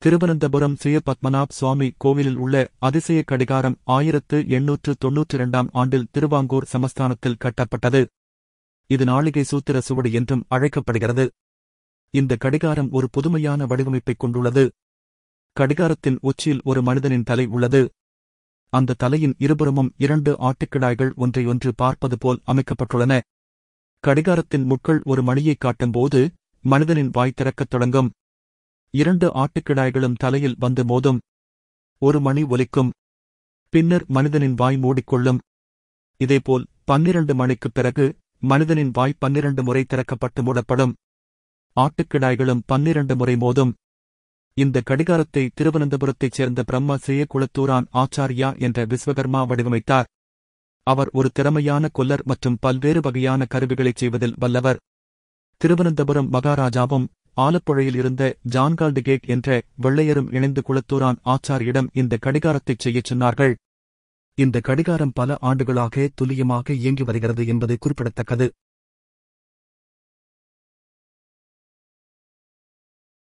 திருவனந்தபுரம் ஸ்ரீ பத்மநாப சுவாமி கோவிலில் உள்ள அதிசய கடிகாரம் 1892ஆம் ஆண்டில் திருவாங்கூர் சமஸ்தானத்தில் கட்டப்பட்டது. இது நாளிகை சூத்திர சுவடி என்றும் அழைக்கப்படுகிறது. இந்த கடிகாரம் ஒரு புதுமையான வடிவமைப்பைக் கொண்டுள்ளது. கடிகாரத்தின் உச்சியில் ஒரு மனிதனின் தலை உள்ளது. அந்த தலையின் இருபுறமும் 2 ஆட்டுக்கிடாய்கள் ஒன்றையொன்று பார்ப்பது போல் அமைக்கப்பட்டுள்ளன. கடிகாரத்தின் முட்கள் ஒரு மணியைக் காட்டும்போது மனிதனின் வாய் திறக்கத் தொடங்கும். 2 ஆட்டுக்கிடாய்களும் தலையில் வந்து மோதும். ஒரு மணி ஒலிக்கும். பின்னர் மனிதனின் வாய் மூடிக்கொள்ளும். இதேபோல் 12 மணிக்குப் பிறகு மனிதனின் வாய் 12 முறை திறக்கப்பட்டு மூடப்படும். ஆட்டுக்கிடாய்களும் 12 முறை மோதும். இந்த கடிகாரத்தை திருவனந்தபுரத்தைச் சேர்ந்த பிரம்ம ஸ்ரீ குளத்தூரான் ஆச்சாரியா என்ற விஸ்வகர்மா வடிவமைத்தார். அவர் ஒரு திறமையான கொல்லர் மற்றும் பல்வேறு வகையான கருவிகளைச் செய்வதில் வல்லவர். திருவனந்தபுரம் மகாராஜாவும் ஆலப்புழையில் இருந்த ஜான்கால்டிகேட் என்ற வெள்ளையரும் இணைந்து குளத்தூரான் ஆச்சாரியிடம் இந்த கடிகாரத்தைச் செய்யச் சொன்னார்கள். இந்த கடிகாரம் பல ஆண்டுகளாக துல்லியமாக இயங்கி வருகிறது என்பது குறிப்பிடத்தக்கது.